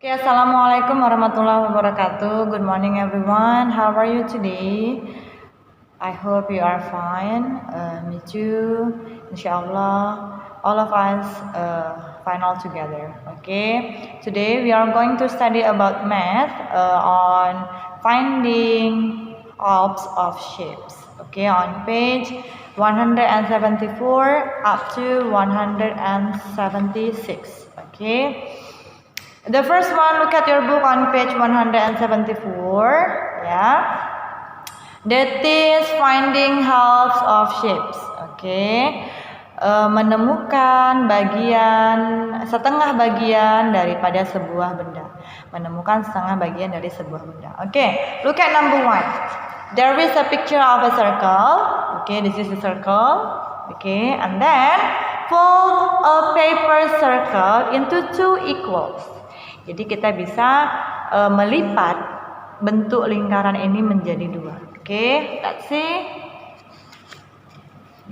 Okay, Assalamualaikum warahmatullahi wabarakatuh. Good morning everyone. How are you today? I hope you are fine. Me too. Inshallah, all of us fine all together. Okay. Today we are going to study about math on finding halves of shapes. Okay, on page 174 up to 176. Okay. The first one, look at your book on page 174. Yeah. That is finding halves of shapes. Okay. Menemukan setengah bagian daripada sebuah benda. Menemukan setengah bagian dari sebuah benda. Okay. Look at number 1. There is a picture of a circle. Okay. This is a circle. Okay. And then fold a paper circle into 2 equals. Jadi kita bisa melipat bentuk lingkaran ini menjadi 2. Oke, let's see.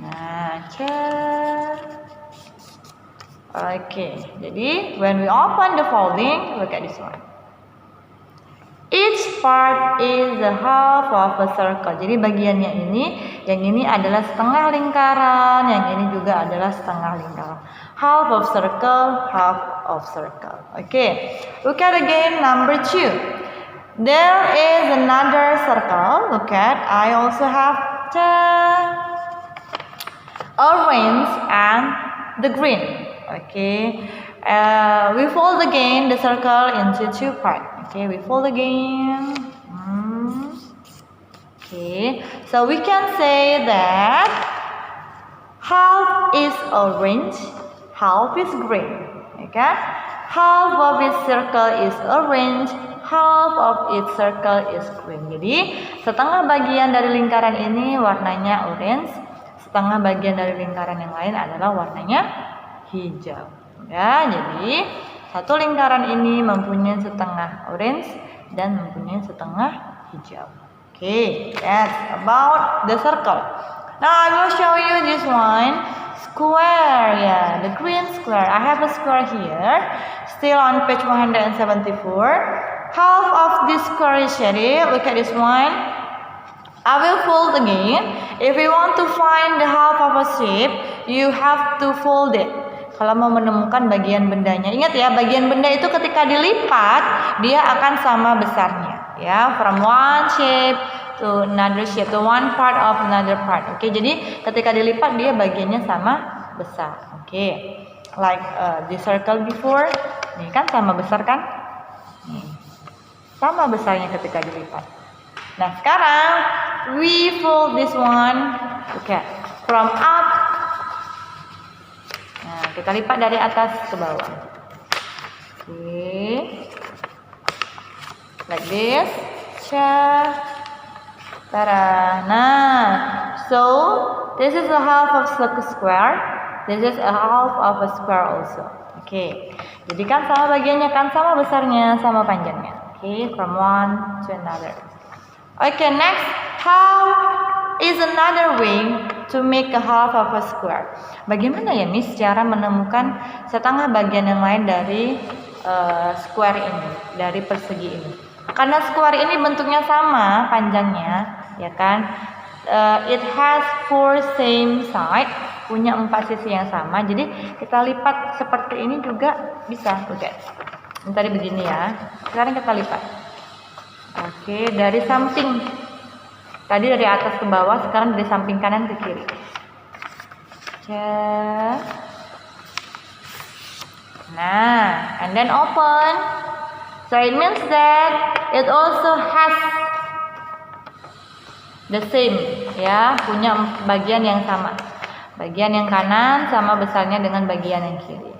Nah, Oke, jadi when we open the folding, look at this one. Each part is the half of a circle. Jadi bagiannya yang ini adalah setengah lingkaran, yang ini juga adalah setengah lingkaran. Half of circle, half of circle. Okay, look at again number 2. There is another circle. Look at, I also have the orange and the green. Okay, we fold again the circle into 2 parts. Okay, we fold again. Okay, so we can say that half is orange, half is green. Okay, half of its circle is orange, half of its circle is green. Jadi setengah bagian dari lingkaran ini warnanya orange, setengah bagian dari lingkaran yang lain adalah warnanya hijau. Ya, jadi satu lingkaran ini mempunyai setengah orange dan mempunyai setengah hijau. Okay, that's about the circle. Now I will show you this one. Square, yeah, the green square. I have a square here, still on page 174. Half of this square is shaded. Look at this one. I will fold again. If you want to find the half of a shape, you have to fold it. Kalau mau menemukan bagian bendanya, ingat ya, bagian benda itu ketika dilipat dia akan sama besarnya, ya, from one shape to another shape, to one part of another part. Oke, jadi ketika dilipat dia bagiannya sama besar. Oke, like the circle before, ini kan sama besar kan? Nih, sama besarnya ketika dilipat. Nah sekarang we fold this one, oke, from up. Nah kita lipat dari atas ke bawah. Oke, like this. Tara. Nah, so this is a half of square. This is a half of a square also. Oke, jadi kan sama bagiannya kan, sama besarnya, sama panjangnya. Oke, from one to another. Oke, next, how is another way to make a half of a square? Bagaimana ya Miss cara menemukan setengah bagian yang lain dari square ini, dari persegi ini? Karena square ini bentuknya sama panjangnya, ya kan? It has 4 same side, punya 4 sisi yang sama. Jadi kita lipat seperti ini juga bisa. Oke, ini tadi begini ya. Sekarang kita lipat. Oke, dari samping. Tadi dari atas ke bawah, sekarang dari samping kanan ke kiri. Nah, and then open. So it means that it also has the same, ya, punya bagian yang sama. Bagian yang kanan sama besarnya dengan bagian yang kiri.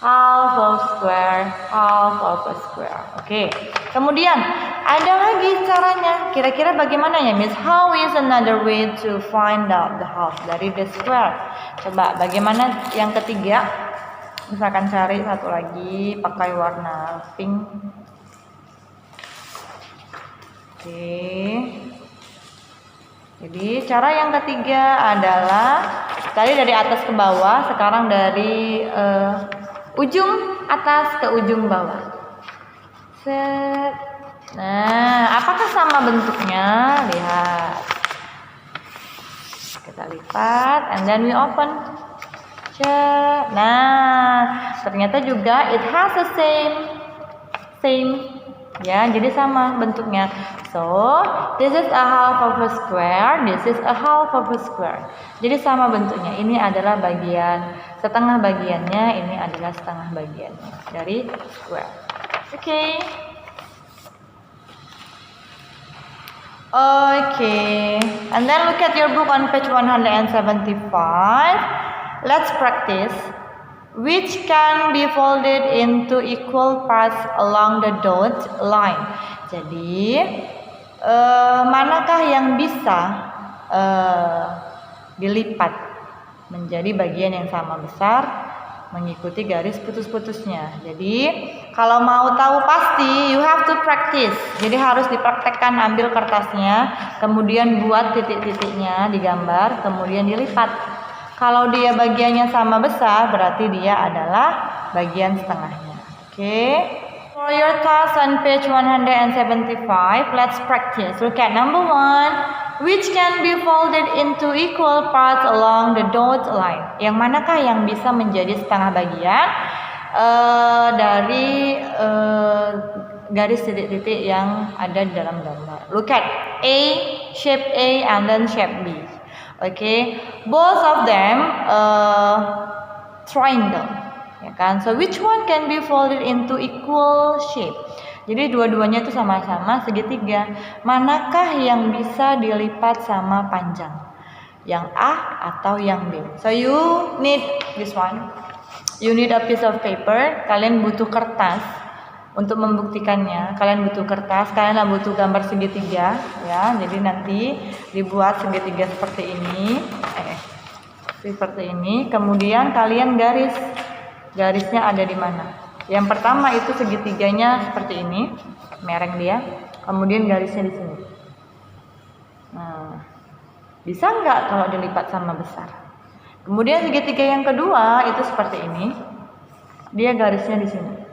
Half of square, half of a square. Oke. Kemudian ada lagi caranya. Kira-kira bagaimana ya, Miss? How is another way to find out the half dari the square? Coba bagaimana yang ketiga? Misalkan cari satu lagi pakai warna pink. Oke. Jadi cara yang ketiga adalah tadi dari atas ke bawah, sekarang dari ujung atas ke ujung bawah. Set. Nah, apakah sama bentuknya? Lihat. Kita lipat and then we open. Nah, ternyata juga it has the same ya, jadi sama bentuknya. So, this is a half of a square, this is a half of a square. Jadi sama bentuknya. Ini adalah bagian setengah bagiannya, ini adalah setengah bagiannya dari square. Okay. And then look at your book on page 175. Let's practice. Which can be folded into equal parts along the dot line. Jadi, manakah yang bisa dilipat menjadi bagian yang sama besar mengikuti garis putus-putusnya. Jadi, kalau mau tahu pasti, you have to practice. Jadi harus dipraktekkan, ambil kertasnya, kemudian buat titik-titiknya digambar, kemudian dilipat. Kalau dia bagiannya sama besar, berarti dia adalah bagian setengahnya. Oke. For your task on page 175, let's practice. Look at number 1. Which can be folded into equal parts along the dot line. Yang manakah yang bisa menjadi setengah bagian dari garis titik-titik yang ada di dalam gambar. Look at A, shape A, and then shape B. Okay, both of them triangle, ya kan? So which one can be folded into equal shape? Jadi dua-duanya itu sama-sama segitiga. Manakah yang bisa dilipat sama panjang? Yang A atau yang B? So you need this one. You need a piece of paper. Kalian butuh kertas untuk membuktikannya. Kalian butuh kertas, kalian butuh gambar segitiga, ya. Jadi nanti dibuat segitiga seperti ini, seperti ini. Kemudian kalian garisnya ada di mana? Yang pertama itu segitiganya seperti ini, mereng dia. Kemudian garisnya di sini. Nah, bisa nggak kalau dilipat sama besar? Kemudian segitiga yang kedua itu seperti ini, dia garisnya di sini.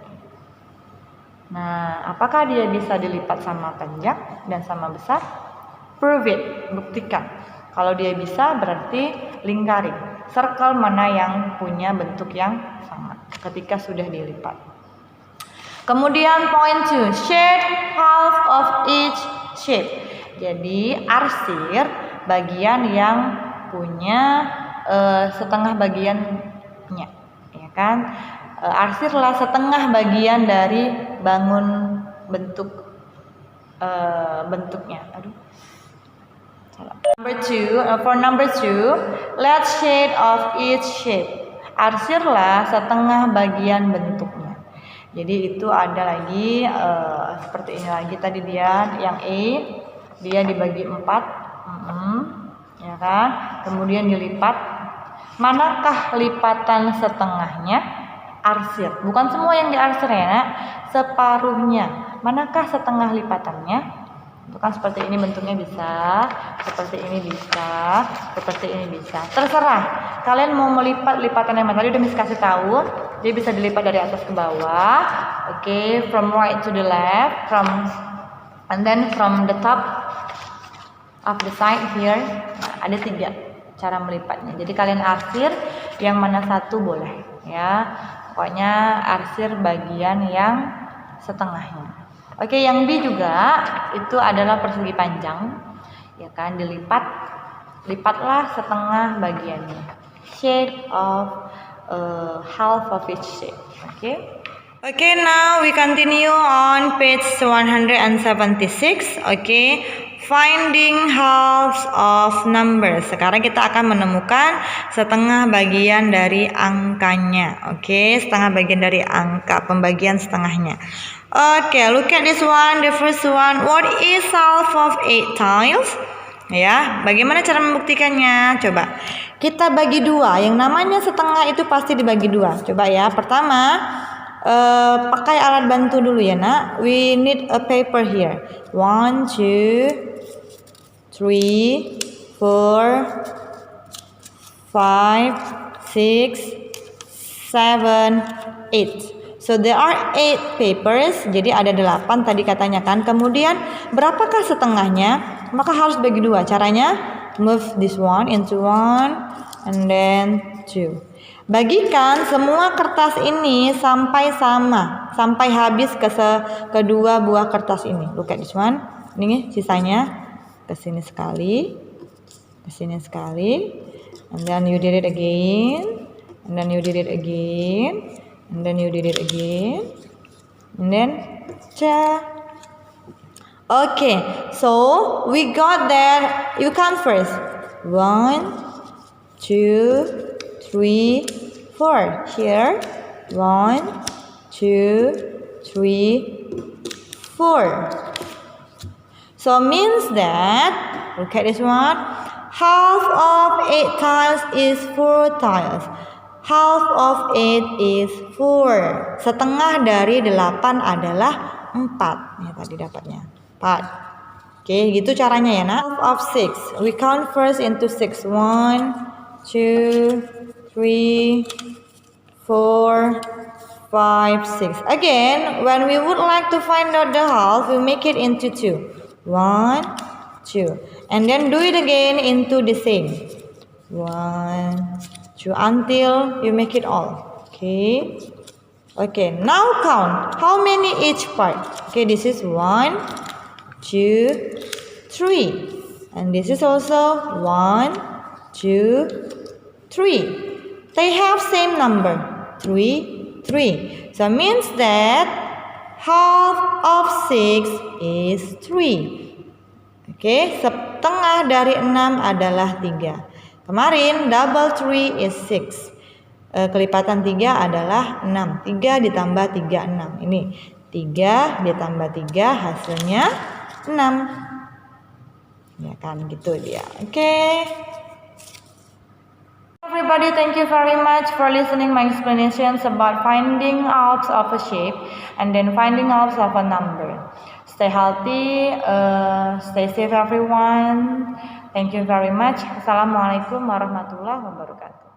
Nah, apakah dia bisa dilipat sama panjang dan sama besar? Prove it, buktikan. Kalau dia bisa, berarti lingkari. Circle mana yang punya bentuk yang sama ketika sudah dilipat. Kemudian point 2, shade half of each shape. Jadi arsir bagian yang punya setengah bagiannya, ya kan? Arsirlah setengah bagian dari bangun bentuknya. For number 2, let's shade of each shape. Arsirlah setengah bagian bentuknya. Jadi itu ada lagi seperti ini lagi tadi dia yang A, dia dibagi 4, ya kan? Kemudian dilipat. Manakah lipatan setengahnya? Arsir, bukan semua yang diarsir ya nak, separuhnya. Manakah setengah lipatannya? Itu kan seperti ini bentuknya, bisa seperti ini, bisa seperti ini, bisa, terserah kalian mau melipat lipatan yang mana. Tadi udah Miss kasih tahu, jadi bisa dilipat dari atas ke bawah. Okay, from right to the left, and then from the top of the side here. Nah, ada 3 cara melipatnya. Jadi kalian arsir yang mana satu boleh, ya. Pokoknya arsir bagian yang setengahnya. Oke, yang B juga itu adalah persegi panjang, ya kan? Lipatlah setengah bagiannya. Shade of half of each shape. Okay, now we continue on page 176. Okay, finding halves of numbers. Sekarang kita akan menemukan setengah bagian dari angkanya. Oke, setengah bagian dari angka, pembagian setengahnya. Oke, look at this one, the first one. What is half of 8 tiles? Ya, bagaimana cara membuktikannya? Coba kita bagi 2. Yang namanya setengah itu pasti dibagi 2. Coba ya, pertama pakai alat bantu dulu ya nak. We need a paper here. 1, 2, 3, 4, 5, 6, 7, 8. So there are 8 papers. Jadi ada 8 tadi katanya kan. Kemudian berapakah setengahnya? Maka harus bagi 2. Caranya move this one into 1 and then 2. Bagikan semua kertas ini sampai sama, sampai habis kedua buah kertas ini. Look at this one. Ini sisanya ke sini sekali, ke sini sekali. And then you did it again. And then you did it again. And then you did it again. And then okay, so we got there. You count first. 1, 2, 3, 4. Here. 1, 2, 3, 4. So means that, look at this one. Half of 8 tiles is 4 tiles. Half of 8 is 4. Setengah dari 8 adalah 4. Ini tadi dapatnya 4. Oke, gitu caranya ya nak. Half of 6. We count first into 6. 1, 2, 3, 4, 5, 6. Again, when we would like to find out the half, we make it into 2. 1, 2. And then do it again into the same. 1, 2 until you make it all. Okay. Okay, now count. How many each part? Okay, this is 1, 2, 3. And this is also 1, 2, 3. They have same number. 3, 3. So means that half of 6 is 3. Okay, setengah dari 6 adalah 3. Kemarin double 3 is 6. Kelipatan 3 adalah 6. 3 ditambah 3, 6. Ini 3 ditambah 3 hasilnya 6. Ya kan, gitu dia. Oke. Everybody, thank you very much for listening my explanations about finding out of a shape and then finding out of a number. Stay healthy, stay safe everyone. Thank you very much. Assalamualaikum warahmatullahi wabarakatuh.